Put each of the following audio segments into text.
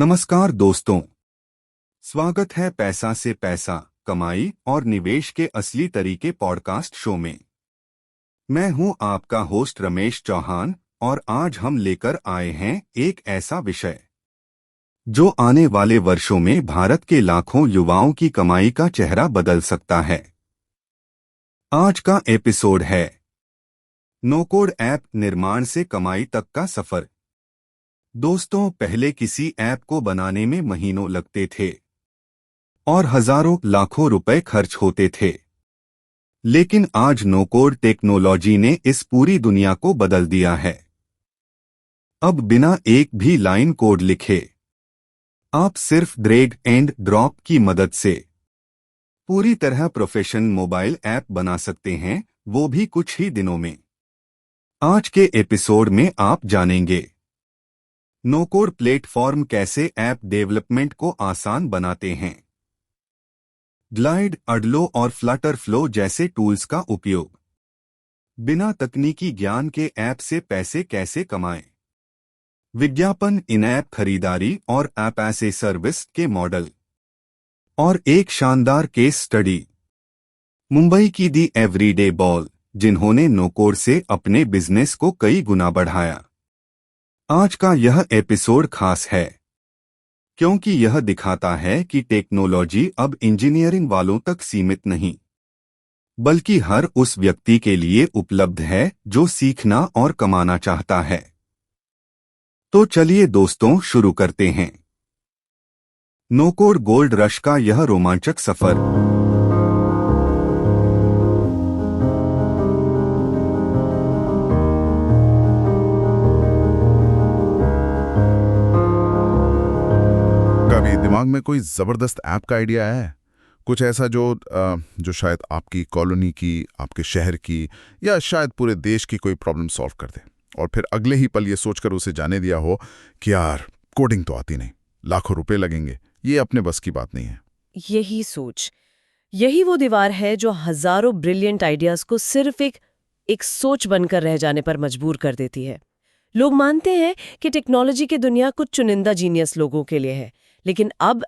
नमस्कार दोस्तों, स्वागत है पैसा से पैसा कमाई और निवेश के असली तरीके पॉडकास्ट शो में। मैं हूं आपका होस्ट रमेश चौहान और आज हम लेकर आए हैं एक ऐसा विषय जो आने वाले वर्षों में भारत के लाखों युवाओं की कमाई का चेहरा बदल सकता है। आज का एपिसोड है नो कोड ऐप निर्माण से कमाई तक का सफर। दोस्तों, पहले किसी ऐप को बनाने में महीनों लगते थे और हजारों लाखों रुपए खर्च होते थे, लेकिन आज नो कोड टेक्नोलॉजी ने इस पूरी दुनिया को बदल दिया है। अब बिना एक भी लाइन कोड लिखे आप सिर्फ ड्रैग एंड ड्रॉप की मदद से पूरी तरह प्रोफेशनल मोबाइल ऐप बना सकते हैं, वो भी कुछ ही दिनों में। आज के एपिसोड में आप जानेंगे नो कोड प्लेटफॉर्म कैसे ऐप डेवलपमेंट को आसान बनाते हैं, ग्लाइड, अडलो और फ्लटर फ्लो जैसे टूल्स का उपयोग, बिना तकनीकी ज्ञान के ऐप से पैसे कैसे कमाएं, विज्ञापन, इन ऐप खरीदारी और ऐप एज ए सर्विस के मॉडल, और एक शानदार केस स्टडी, मुंबई की दी एवरीडे बॉल, जिन्होंने नो कोड से अपने बिजनेस को कई गुना बढ़ाया। आज का यह एपिसोड खास है क्योंकि यह दिखाता है कि टेक्नोलॉजी अब इंजीनियरिंग वालों तक सीमित नहीं, बल्कि हर उस व्यक्ति के लिए उपलब्ध है जो सीखना और कमाना चाहता है। तो चलिए दोस्तों, शुरू करते हैं नो कोड गोल्ड रश का यह रोमांचक सफर। दिमाग में कोई जबरदस्त ऐप का आइडिया है, कुछ ऐसा जो शायद आपकी कॉलोनी की, आपके शहर की या शायद पूरे देश की कोई प्रॉब्लम सॉल्व कर दे, और फिर अगले ही पल ये सोचकर उसे जाने दिया हो कि यार कोडिंग तो आती नहीं, लाखों रुपए लगेंगे, ये अपने बस की बात नहीं है। यही सोच, यही वो दीवार है जो हजारों ब्रिलियंट आइडियाज को सिर्फ एक सोच बनकर रह जाने पर मजबूर कर देती है। लोग मानते हैं कि टेक्नोलॉजी की दुनिया कुछ चुनिंदा जीनियस लोगों के लिए है, लेकिन अब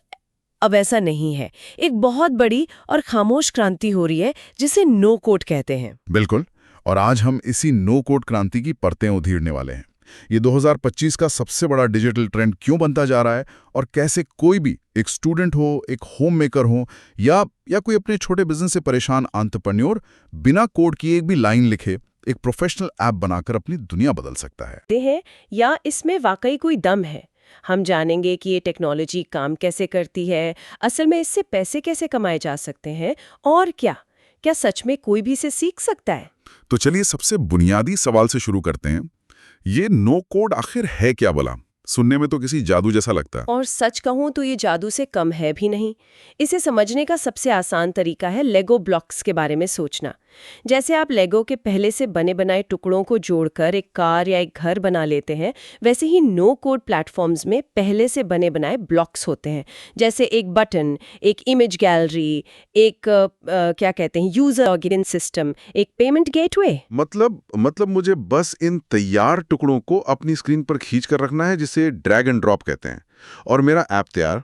ऐसा नहीं है। एक बहुत बड़ी और खामोश क्रांति हो रही है जिसे नो कोड कहते हैं। बिल्कुल, और आज हम इसी नो कोड क्रांति की परतें उधेड़ने वाले हैं। ये 2025 का सबसे बड़ा डिजिटल ट्रेंड क्यों बनता जा रहा है और कैसे कोई भी, एक स्टूडेंट हो, एक होम मेकर हो या कोई अपने छोटे बिजनेस से परेशान एंटरप्रेन्योर, बिना कोड की एक भी लाइन लिखे एक प्रोफेशनल ऐप बनाकर अपनी दुनिया बदल सकता है। या इसमें वाकई कोई दम है। हम जानेंगे कि ये टेक्नोलॉजी काम कैसे करती है, असल में इससे पैसे कैसे कमाए जा सकते हैं, और क्या सच में कोई भी इसे सीख सकता है। तो चलिए सबसे बुनियादी सवाल से शुरू करते हैं। ये नो कोड आखिर है क्या भला? सुनने में तो किसी जादू जैसा लगता है। और सच कहूं तो ये जादू से कम है भी नहीं। इसे समझने का सबसे आसान तरीका है लेगो ब्लॉक्स के बारे में सोचना। जैसे आप लेगो के पहले से बने बनाए टुकड़ों को जोड़कर एक कार या एक घर बना लेते हैं, वैसे ही नो कोड प्लेटफॉर्म्स में पहले से बने बनाए ब्लॉक्स होते हैं, जैसे एक बटन, एक इमेज गैलरी, एक क्या कहते हैं यूजर लॉगिन सिस्टम, एक पेमेंट गेटवे। मतलब मुझे बस इन तैयार टुकड़ों को अपनी स्क्रीन पर खींच कर रखना है, जिसे ड्रैग एंड ड्रॉप कहते हैं, और मेरा ऐप तैयार।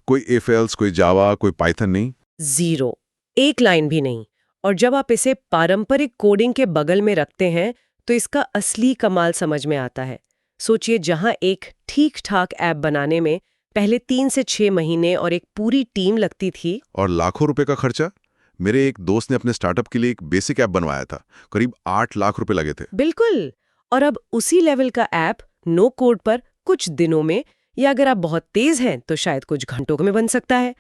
कोई इफ एल्स, कोई जावा, कोई पाइथन नहीं, जीरो, एक लाइन भी नहीं। और जब आप इसे पारंपरिक कोडिंग के बगल में रखते हैं तो इसका असली कमाल समझ में आता है। सोचिए, जहां एक ठीक ठाक ऐप बनाने में पहले 3 से 6 महीने और एक पूरी टीम लगती थी, और लाखों रुपए का खर्चा। मेरे एक दोस्त ने अपने स्टार्टअप के लिए एक बेसिक ऐप बनवाया था, करीब 8 लाख रुपए लगे थे। बिल्कुल। और अब उसी लेवल का ऐप नो कोड पर कुछ दिनों में, या अगर आप बहुत तेज हैं तो शायद कुछ घंटों में बन सकता है।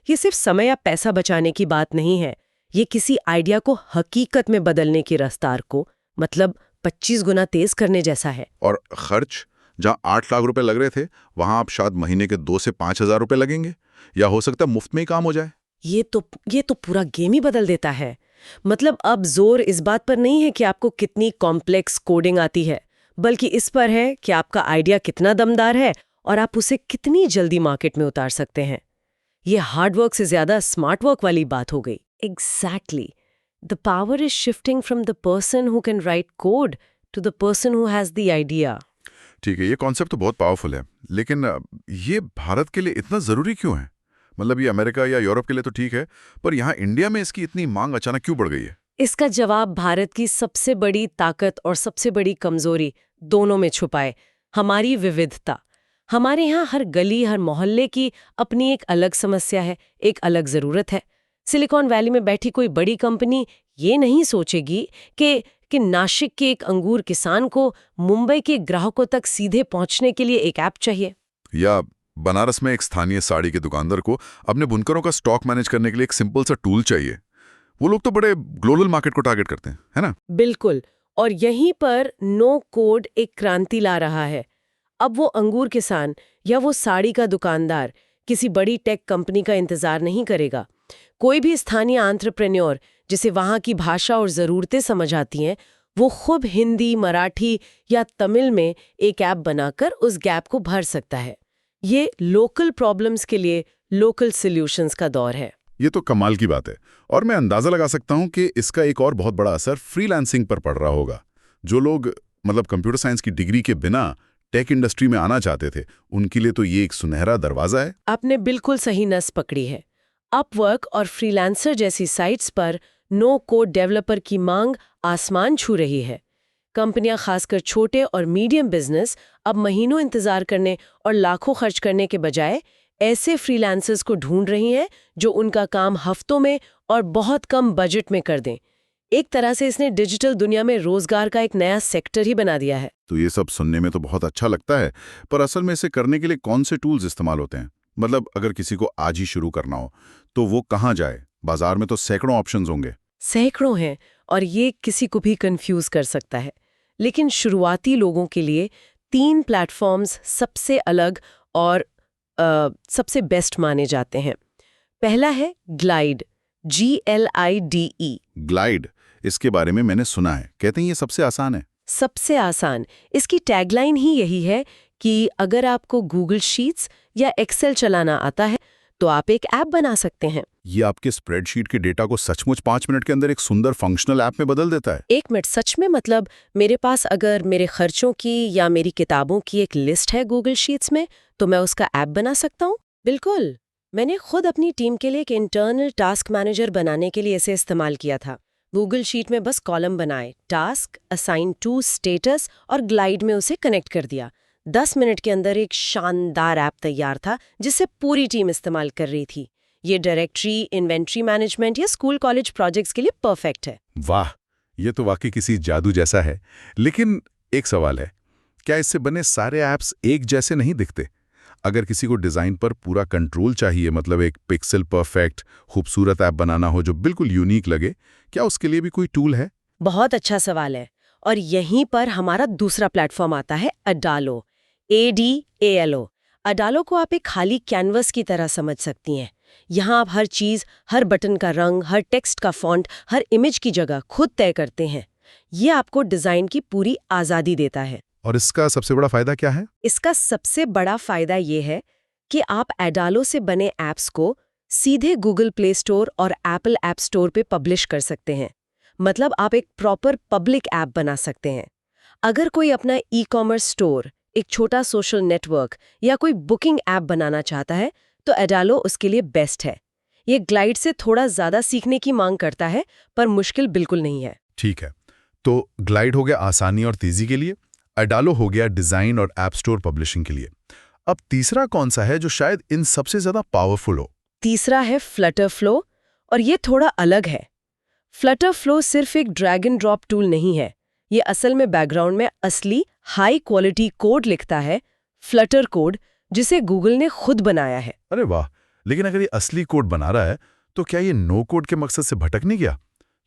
ये सिर्फ समय या पैसा बचाने की बात नहीं है, ये किसी आइडिया को हकीकत में बदलने की रफ्तार को, मतलब 25 गुना तेज करने जैसा है। और खर्च, जहां 8 लाख रुपए लग रहे थे, वहां आप शायद महीने के 2 से 5 हजार रुपए लगेंगे, या हो सकता है मुफ्त में ही काम हो जाए। ये तो पूरा गेम ही बदल देता है। मतलब अब जोर इस बात पर नहीं है कि आपको कितनी कॉम्प्लेक्स कोडिंग आती है, बल्कि इस पर है कि आपका आइडिया कितना दमदार है और आप उसे कितनी जल्दी मार्केट में उतार सकते हैं। ये हार्डवर्क से ज्यादा स्मार्ट वर्क वाली बात हो गई। Exactly. The power is shifting from the person who can write code to the person who has the idea. ठीक है, ये कॉन्सेप्ट तो बहुत पावरफुल है, लेकिन ये भारत के लिए इतना ज़रूरी क्यों है? मतलब ये अमेरिका या यूरोप के लिए तो ठीक है, पर यहाँ इंडिया में इसकी इतनी मांग अचानक क्यों बढ़ गई है? इसका जवाब भारत की सबसे बड़ी ताकत और सबसे बड़ी कमजोरी दोनों में छुपा है, हमारी विविधता। हमारे यहाँ हर गली, हर मोहल्ले की अपनी एक अलग समस्या है, एक अलग ज़रूरत है। सिलिकॉन वैली में बैठी कोई बड़ी कंपनी ये नहीं सोचेगी कि नासिक के एक अंगूर किसान को मुंबई के ग्राहकों तक सीधे पहुंचने के लिए एक ऐप चाहिए। या बनारस में एक स्थानीय साड़ी के दुकानदार को अपने बुनकरों का स्टॉक मैनेज करने के लिए एक सिंपल सा टूल चाहिए। वो लोग तो बड़े ग्लोबल मार्केट को टारगेट करते हैं, है ना? बिल्कुल। और यहीं पर नो कोड एक क्रांति ला रहा है। अब वो अंगूर किसान या वो साड़ी का दुकानदार किसी बड़ी टेक कंपनी का इंतजार नहीं करेगा। कोई भी स्थानीय एंटरप्रेन्योर जिसे वहाँ की भाषा और ज़रूरतें समझ आती हैं, वो खूब हिंदी, मराठी या तमिल में एक ऐप बनाकर उस गैप को भर सकता है। ये लोकल प्रॉब्लम्स के लिए लोकल सॉल्यूशंस का दौर है। ये तो कमाल की बात है, और मैं अंदाजा लगा सकता हूं कि इसका एक और बहुत बड़ा असर फ्रीलांसिंग पर पड़ रहा होगा। जो लोग मतलब कंप्यूटर साइंस की डिग्री के बिना टेक इंडस्ट्री में आना चाहते थे, उनके लिए तो ये एक सुनहरा दरवाजा है। आपने बिल्कुल सही नस पकड़ी है। अपवर्क और फ्रीलांसर जैसी साइट्स पर नो कोड डेवलपर की मांग आसमान छू रही है। कंपनियां, खासकर छोटे और मीडियम बिजनेस, अब महीनों इंतजार करने और लाखों खर्च करने के बजाय ऐसे फ्रीलांसर्स को ढूंढ रही हैं जो उनका काम हफ्तों में और बहुत कम बजट में कर दें। एक तरह से इसने डिजिटल दुनिया में रोजगार का एक नया सेक्टर ही बना दिया है। तो ये सब सुनने में तो बहुत अच्छा लगता है, पर असल में इसे करने के लिए कौन से टूल्स इस्तेमाल होते हैं? मतलब अगर किसी को आज ही शुरू करना हो तो वो कहाँ जाए? बाजार में तो सैकड़ों ऑप्शंस होंगे। सैकड़ों हैं, और ये किसी को भी कंफ्यूज कर सकता है। लेकिन शुरुआती लोगों के लिए 3 प्लेटफॉर्म्स सबसे अलग और सबसे बेस्ट माने जाते हैं। पहला है ग्लाइड, GLIDE। ग्लाइड, इसके बारे में मैंने सुना है, कहते हैं ये सबसे आसान है। सबसे आसान। इसकी टैगलाइन ही यही है कि अगर आपको गूगल शीट्स या एक्सेल चलाना आता है तो आप एक ऐप बना सकते हैं। ये आपके स्प्रेडशीट के डेटा को सचमुच 5 मिनट के अंदर एक सुंदर फंक्शनल ऐप में बदल देता है। 1 मिनट, सच में? मतलब मेरे पास अगर मेरे खर्चों की या मेरी किताबों की एक लिस्ट है गूगल शीट्स में, तो मैं उसका ऐप बना सकता हूँ? बिल्कुल। मैंने खुद अपनी टीम के लिए एक इंटरनल टास्क मैनेजर बनाने के लिए इसे इस्तेमाल किया था। गूगल शीट में बस कॉलम बनाए, टास्क, असाइन टू, स्टेटस, और ग्लाइड में उसे कनेक्ट कर दिया। 10 मिनट के अंदर एक शानदार ऐप तैयार था जिसे पूरी टीम इस्तेमाल कर रही थी। ये डायरेक्टरी, इन्वेंट्री मैनेजमेंट या स्कूल कॉलेज प्रोजेक्ट्स के लिए परफेक्ट है। वाह, ये तो वाकई किसी जादू जैसा है। लेकिन एक सवाल है, क्या इससे बने सारे ऐप्स एक जैसे नहीं दिखते? अगर किसी को डिज़ाइन पर पूरा कंट्रोल चाहिए, मतलब एक पिक्सल परफेक्ट खूबसूरत ऐप बनाना हो जो बिल्कुल यूनिक लगे, क्या उसके लिए भी कोई टूल है? बहुत अच्छा सवाल है। और यहीं पर हमारा दूसरा प्लेटफॉर्म आता है, अडालो, ADALO। अडालो को आप एक खाली कैनवस की तरह समझ सकती हैं। यहाँ आप हर चीज़, हर बटन का रंग, हर टेक्स्ट का फॉन्ट, हर इमेज की जगह खुद तय करते हैं। ये आपको डिज़ाइन की पूरी आज़ादी देता है। और इसका सबसे बड़ा फायदा क्या है? इसका सबसे बड़ा फायदा ये है कि आप अडालो से बने ऐप्स को सीधे गूगल प्ले स्टोर और एप्पल ऐप स्टोर पे पब्लिश कर सकते हैं। मतलब आप एक प्रॉपर पब्लिक ऐप बना सकते हैं। अगर कोई अपना ई-कॉमर्स स्टोर, एक छोटा सोशल नेटवर्क या कोई बुकिंग ऐप बनाना चाहता है तो अडालो उसके लिए बेस्ट है। ये ग्लाइड से थोड़ा ज़्यादा सीखने की मांग करता है, पर मुश्किल बिल्कुल नहीं है। ठीक है, तो ग्लाइड हो गया आसानी और तेजी के लिए, अडालो हो गया डिज़ाइन और ऐप स्टोर पब्लिशिंग के लिए। अब तीसरा कौन सा है जो शायद इन सबसे ज़्यादा पावरफुल हो? तीसरा है फ्लटर फ्लो, और ये थोड़ा अलग है। फ्लटर फ्लो सिर्फ एक ड्रैग एंड ड्रॉप टूल नहीं है। ये असल में बैकग्राउंड में असली हाई क्वालिटी कोड लिखता है, फ्लटर कोड, जिसे गूगल ने खुद बनाया है। अरे वाह, लेकिन अगर ये असली कोड बना रहा है तो क्या ये नो कोड के मकसद से भटक नहीं गया?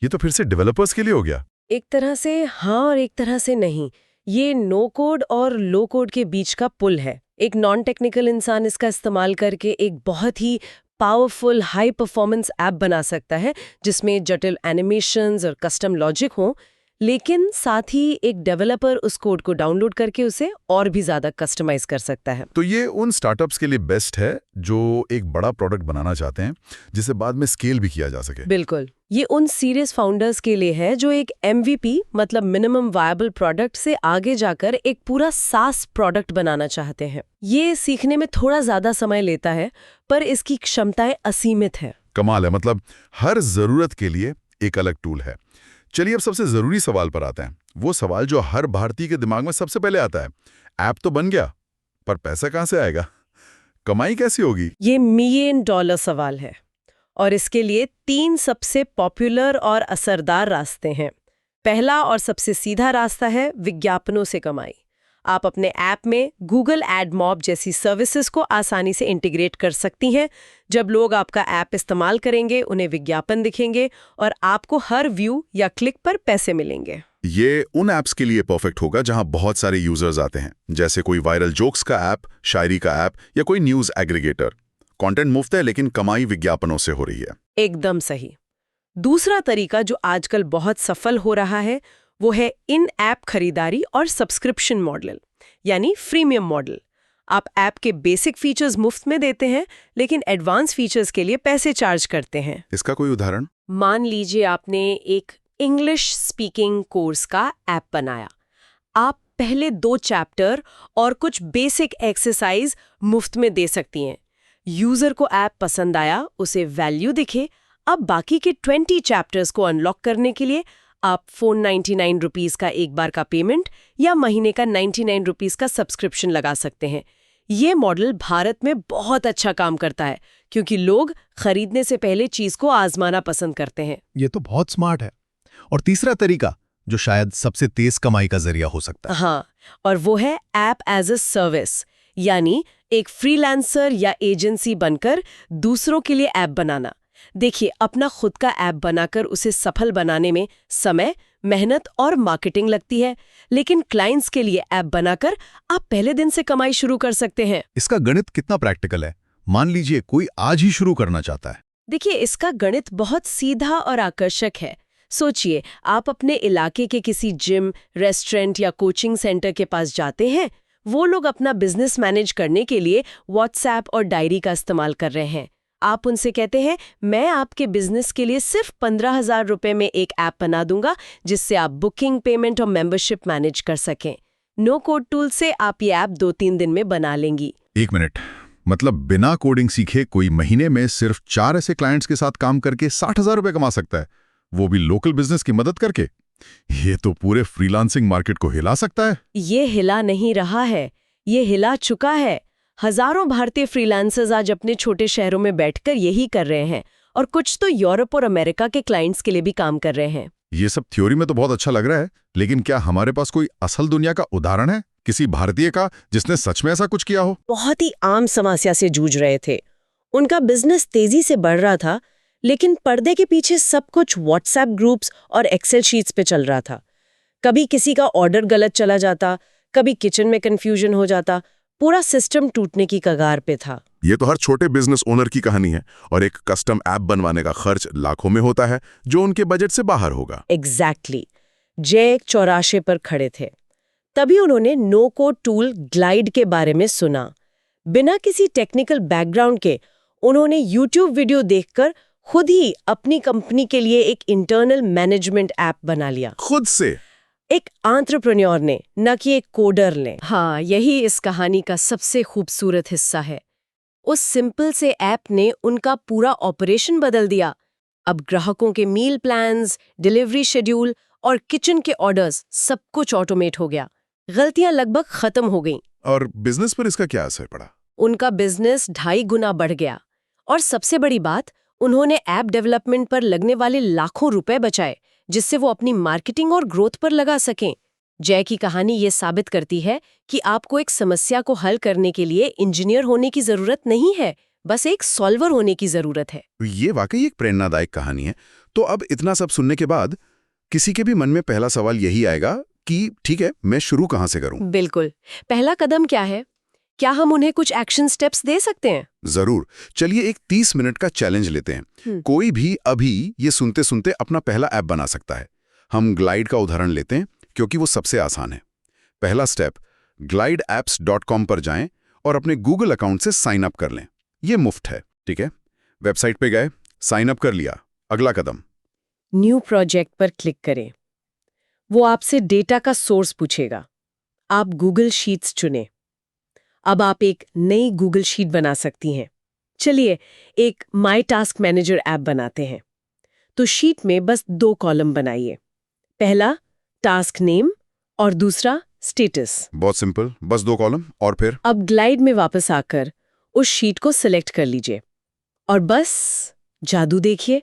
ये तो फिर से डेवलपर्स के लिए हो गया। एक तरह से हाँ और एक तरह से नहीं। ये नो कोड और लो कोड के बीच का पुल है। एक नॉन टेक्निकल इंसान इसका इस्तेमाल करके एक बहुत ही पावरफुल हाई परफॉर्मेंस ऐप बना सकता है जिसमें जटिल एनिमेशंस और कस्टम लॉजिक हो, लेकिन साथ ही एक डेवलपर उस कोड को डाउनलोड करके उसे और भी ज्यादा कस्टमाइज कर सकता है। तो ये उन स्टार्टअप्स के लिए बेस्ट है जो एक बड़ा प्रोडक्ट बनाना चाहते हैं जिसे बाद में स्केल भी किया जा सके। बिल्कुल, ये उन सीरियस फाउंडर्स के लिए है जो एक MVP मतलब मिनिमम वायबल प्रोडक्ट से आगे जाकर एक पूरा SaaS प्रोडक्ट बनाना चाहते हैं। ये सीखने में थोड़ा ज्यादा समय लेता है, पर इसकी क्षमताएं असीमित है। कमाल है, मतलब हर जरूरत के लिए एक अलग टूल है। चलिए अब सबसे जरूरी सवाल पर आते हैं, वो सवाल जो हर भारतीय के दिमाग में सबसे पहले आता है। ऐप तो बन गया, पर पैसा कहां से आएगा, कमाई कैसी होगी? ये $1 मिलियन सवाल है और इसके लिए 3 सबसे पॉपुलर और असरदार रास्ते हैं। पहला और सबसे सीधा रास्ता है विज्ञापनों से कमाई। आप अपने ऐप में गूगल एडमॉब जैसी सर्विसेज को आसानी से इंटीग्रेट कर सकती हैं। जब लोग आपका ऐप इस्तेमाल करेंगे, उन्हें विज्ञापन दिखेंगे और आपको हर व्यू या क्लिक पर पैसे मिलेंगे। ये उन ऐप्स के लिए परफेक्ट होगा जहां बहुत सारे यूजर्स आते हैं, जैसे कोई वायरल जोक्स का ऐप, शायरी का ऐप या कोई न्यूज एग्रीगेटर। कंटेंट मुफ्त है लेकिन कमाई विज्ञापनों से हो रही है। एकदम सही। दूसरा तरीका जो आजकल बहुत सफल हो रहा है वो है इन ऐप खरीदारी और सब्सक्रिप्शन मॉडल, यानी फ्रीमियम मॉडल। आप ऐप के बेसिक फीचर्स मुफ्त में देते हैं लेकिन एडवांस फीचर्स के लिए पैसे चार्ज करते हैं। इसका कोई उदाहरण? मान लीजिए आपने एक इंग्लिश स्पीकिंग कोर्स का ऐप बनाया। आप पहले 2 चैप्टर और कुछ बेसिक एक्सरसाइज मुफ्त में दे सकती हैं। यूजर को ऐप पसंद आया, उसे वैल्यू दिखे, अब बाकी के 20 चैप्टर्स को अनलॉक करने के लिए आप ₹499 का एक बार का पेमेंट या महीने का ₹99 का सब्सक्रिप्शन लगा सकते हैं। ये मॉडल भारत में बहुत अच्छा काम करता है क्योंकि लोग खरीदने से पहले चीज को आजमाना पसंद करते हैं। ये तो बहुत स्मार्ट है। और तीसरा तरीका जो शायद सबसे तेज कमाई का जरिया हो सकता है, हाँ, और वो है ऐप एज अ सर्विस, यानी एक फ्रीलांसर या एजेंसी बनकर दूसरों के लिए ऐप बनाना। देखिए, अपना खुद का ऐप बनाकर उसे सफल बनाने में समय, मेहनत और मार्केटिंग लगती है, लेकिन क्लाइंट्स के लिए ऐप बनाकर आप पहले दिन से कमाई शुरू कर सकते हैं। इसका गणित कितना प्रैक्टिकल है? मान लीजिए कोई आज ही शुरू करना चाहता है। देखिए, इसका गणित बहुत सीधा और आकर्षक है। सोचिए, आप अपने इलाके के किसी जिम, रेस्टोरेंट या कोचिंग सेंटर के पास जाते हैं। वो लोग अपना बिजनेस मैनेज करने के लिए व्हाट्सएप और डायरी का इस्तेमाल कर रहे हैं। आप उनसे कहते हैं, मैं आपके बिजनेस के लिए सिर्फ 15,000 रुपए में एक ऐप बना दूंगा जिससे आप बुकिंग, पेमेंट और मेंबरशिप मैनेज कर सकें। नो कोड टूल से आप ये ऐप 2-3 दिन में बना लेंगी। 1 मिनट, मतलब बिना कोडिंग सीखे कोई महीने में सिर्फ 4 ऐसे क्लाइंट्स के साथ काम करके 60,000 रुपए कमा सकता है, वो भी लोकल बिजनेस की मदद करके? ये तो पूरे फ्रीलांसिंग मार्केट को हिला सकता है। ये हिला नहीं रहा है, ये हिला चुका है। हजारों भारतीय फ्रीलांसर्स आज अपने छोटे शहरों में बैठकर यही कर रहे हैं और कुछ तो यूरोप और अमेरिका के क्लाइंट्स के लिए भी काम कर रहे हैं। ये सब थ्योरी में तो बहुत अच्छा लग रहा है, लेकिन क्या हमारे पास कोई असल दुनिया का उदाहरण है, किसी भारतीय का जिसने सच में ऐसा कुछ किया हो? बहुत ही आम समस्या से जूझ रहे थे। उनका बिजनेस तेजी से बढ़ रहा था, लेकिन पर्दे के पीछे सब कुछ व्हाट्सएप ग्रुप्स और एक्सेल शीट्स पे चल रहा था। कभी किसी का ऑर्डर गलत चला जाता, कभी किचन में कंफ्यूजन हो जाता, पूरा सिस्टम टूटने की कगार पे था। ये तो हर छोटे बिजनेस ओनर की कहानी है, और एक कस्टम ऐप बनवाने का खर्च लाखों में होता है जो उनके बजट से बाहर होगा। एग्जैक्टली। जय एक चौराहे पर खड़े थे, तभी उन्होंने नो कोड टूल ग्लाइड के बारे में सुना। बिना किसी टेक्निकल बैकग्राउंड के उन्होंने यूट्यूब वीडियो देखकर खुद ही अपनी कंपनी के लिए एक इंटरनल मैनेजमेंट ऐप बना लिया। खुद से? एक एंटरप्रेन्योर ने, न कि एक कोडर ने। हाँ, यही इस कहानी का सबसे खूबसूरत हिस्सा है। उस सिंपल से ऐप ने उनका पूरा ऑपरेशन बदल दिया। अब ग्राहकों के मील प्लान्स, डिलीवरी शेड्यूल और किचन के ऑर्डर्स सब कुछ ऑटोमेट हो गया। गलतियां लगभग खत्म हो गईं। और बिजनेस पर इसका क्या असर पड़ा? उनका बिजनेस 2.5 गुना बढ़ गया। और सबसे बड़ी बात, उन्होंने ऐप डेवलपमेंट पर लगने वाले लाखों रुपए बचाए, जिससे वो अपनी मार्केटिंग और ग्रोथ पर लगा सकें। जय की कहानी ये साबित करती है कि आपको एक समस्या को हल करने के लिए इंजीनियर होने की जरूरत नहीं है, बस एक सॉल्वर होने की जरूरत है। ये वाकई एक प्रेरणादायक कहानी है। तो अब इतना सब सुनने के बाद किसी के भी मन में पहला सवाल यही आएगा कि ठीक है, मैं शुरू कहां से करूं? बिल्कुल। पहला कदम क्या है? क्या हम उन्हें कुछ एक्शन स्टेप्स दे सकते हैं? जरूर। चलिए एक 30 मिनट का चैलेंज लेते हैं। कोई भी अभी ये सुनते सुनते अपना पहला ऐप बना सकता है। हम ग्लाइड का उदाहरण लेते हैं क्योंकि वो सबसे आसान है। पहला स्टेप, glideapps.com पर जाएं और अपने गूगल अकाउंट से साइन अप कर लें। ये मुफ्त है, ठीक है? वेबसाइट पे गए, साइन अप कर लिया। अगला कदम, न्यू प्रोजेक्ट पर क्लिक करें। वो आपसे डेटा का सोर्स पूछेगा। आप गूगल शीट्स चुनें। अब आप एक नई गूगल शीट बना सकती हैं। चलिए एक माई टास्क मैनेजर ऐप बनाते हैं। तो शीट में बस 2 कॉलम बनाइए। पहला टास्क नेम और दूसरा स्टेटस। बहुत सिंपल, बस 2 कॉलम। और फिर अब ग्लाइड में वापस आकर उस शीट को सिलेक्ट कर लीजिए और बस जादू देखिए।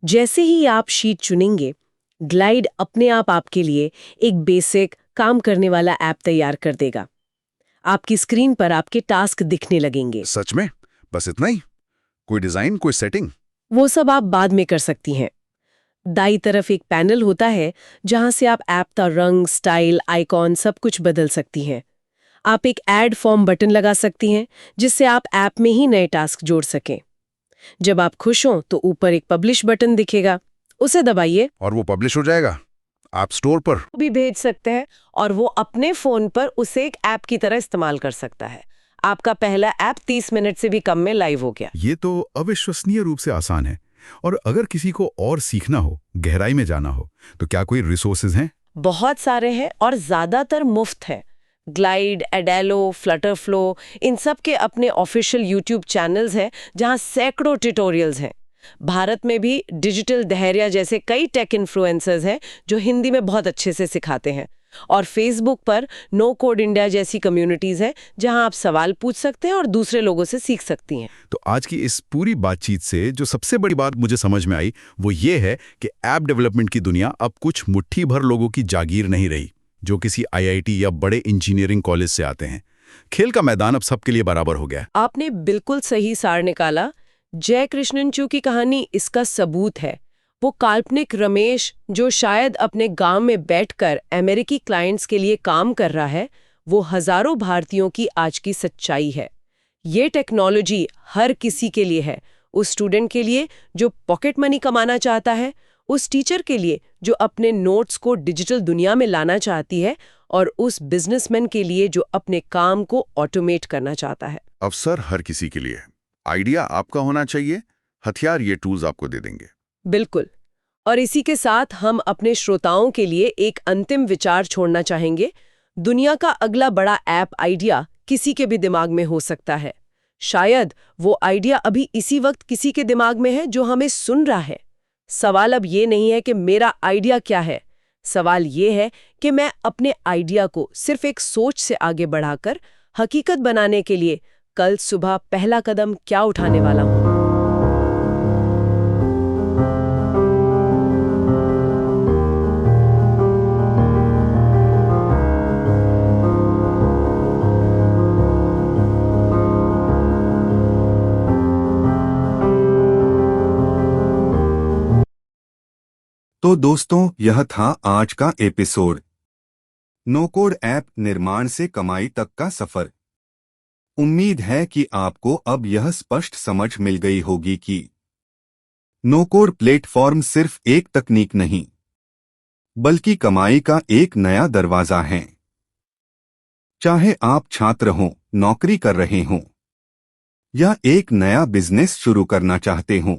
जैसे ही आप शीट चुनेंगे, ग्लाइड अपने आप आपके लिए एक बेसिक काम करने वाला ऐप तैयार कर देगा। आपकी स्क्रीन पर आपके टास्क दिखने लगेंगे। सच में बस इतना ही? कोई डिजाइन, कोई सेटिंग? वो सब आप बाद में कर सकती हैं। दाईं तरफ एक पैनल होता है जहां से आप ऐप का रंग, स्टाइल, आइकॉन सब कुछ बदल सकती हैं। आप एक ऐड फॉर्म बटन लगा सकती हैं जिससे आप ऐप में ही नए टास्क जोड़ सकें। जब आप खुश हों तो ऊपर एक पब्लिश बटन दिखेगा, उसे दबाइए। और वो पब्लिश हो जाएगा ऐप स्टोर पर। भी भेज सकते हैं और वो अपने फोन पर उसे एक ऐप की तरह इस्तेमाल कर सकता है। आपका पहला ऐप 30 मिनट से भी कम में लाइव हो गया। ये तो अविश्वसनीय रूप से आसान है। और अगर किसी को और सीखना हो, गहराई में जाना हो, तो क्या कोई रिसोर्सेज हैं? बहुत सारे हैं और ज्यादातर मुफ्त हैं। ग्लाइड, एडेलो, फ्लटरफ्लो, इन सब के अपने ऑफिशियल यूट्यूब चैनल्स हैं जहां सैकड़ों ट्यूटोरियल्स हैं। भारत में भी डिजिटल धैर्य जैसे कई टेक इन्फ्लुएंसर्स हैं जो हिंदी में बहुत अच्छे से सिखाते हैं। और फेसबुक पर नो कोड इंडिया जैसी कम्युनिटीज हैं जहां आप सवाल पूछ सकते हैं और दूसरे लोगों से सीख सकती हैं। तो आज की इस पूरी बातचीत से जो सबसे बड़ी बात मुझे समझ में आई वो ये है कि ऐप डेवलपमेंट की दुनिया अब कुछ मुट्ठी भर लोगों की जागीर नहीं रही, जो किसी आईआईटी या बड़े इंजीनियरिंग कॉलेज से आते हैं। खेल का मैदान अब सबके लिए बराबर हो गया। आपने बिल्कुल सही सार निकाला। जय कृष्णन चू की कहानी इसका सबूत है। वो काल्पनिक रमेश जो शायद अपने गांव में बैठकर अमेरिकी क्लाइंट्स के लिए काम कर रहा है, वो हजारों भारतीयों की आज की सच्चाई है। ये टेक्नोलॉजी हर किसी के लिए है। उस स्टूडेंट के लिए जो पॉकेट मनी कमाना चाहता है, उस टीचर के लिए जो अपने नोट्स को डिजिटल दुनिया में लाना चाहती है, और उस बिजनेसमैन के लिए जो अपने काम को ऑटोमेट करना चाहता है। अवसर हर किसी के लिए। आइडिया आपका होना चाहिए, हथियार ये टूल्स आपको दे देंगे। बिल्कुल। और इसी के साथ हम अपने श्रोताओं के लिए एक अंतिम विचार छोड़ना चाहेंगे। दुनिया का अगला बड़ा ऐप आइडिया किसी के भी दिमाग में हो सकता है। शायद वो आइडिया अभी इसी वक्त किसी के दिमाग में है जो हमें सुन रहा है। सवाल अब ये नहीं है कि मेरा आइडिया क्या है, सवाल ये है कि मैं अपने आइडिया को सिर्फ एक सोच से आगे बढ़ाकर हकीकत बनाने के लिए कल सुबह पहला कदम क्या उठाने वाला हूं। तो दोस्तों, यह था आज का एपिसोड। नो कोड ऐप निर्माण से कमाई तक का सफर। उम्मीद है कि आपको अब यह स्पष्ट समझ मिल गई होगी कि नो कोड प्लेटफॉर्म सिर्फ एक तकनीक नहीं, बल्कि कमाई का एक नया दरवाजा है। चाहे आप छात्र हों, नौकरी कर रहे हों, या एक नया बिजनेस शुरू करना चाहते हों,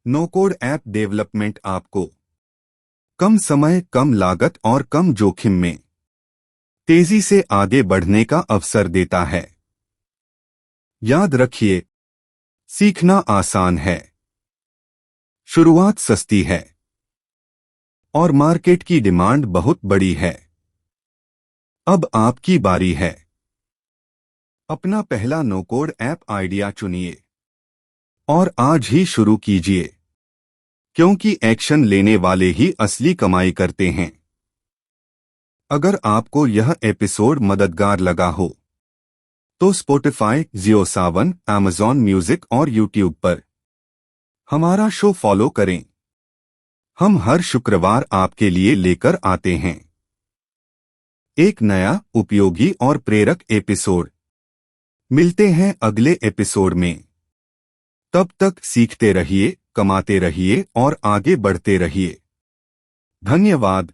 नो कोड ऐप डेवलपमेंट आपको कम समय, कम लागत और कम जोखिम में तेजी से आगे बढ़ने का अवसर देता है। याद रखिए, सीखना आसान है, शुरुआत सस्ती है, और मार्केट की डिमांड बहुत बड़ी है। अब आपकी बारी है। अपना पहला नो कोड ऐप आइडिया चुनिए और आज ही शुरू कीजिए, क्योंकि एक्शन लेने वाले ही असली कमाई करते हैं। अगर आपको यह एपिसोड मददगार लगा हो तो स्पॉटिफाई, जियो सावन, अमेज़न म्यूजिक और यूट्यूब पर हमारा शो फॉलो करें। हम हर शुक्रवार आपके लिए लेकर आते हैं एक नया, उपयोगी और प्रेरक एपिसोड। मिलते हैं अगले एपिसोड में। तब तक सीखते रहिए, कमाते रहिए और आगे बढ़ते रहिए। धन्यवाद।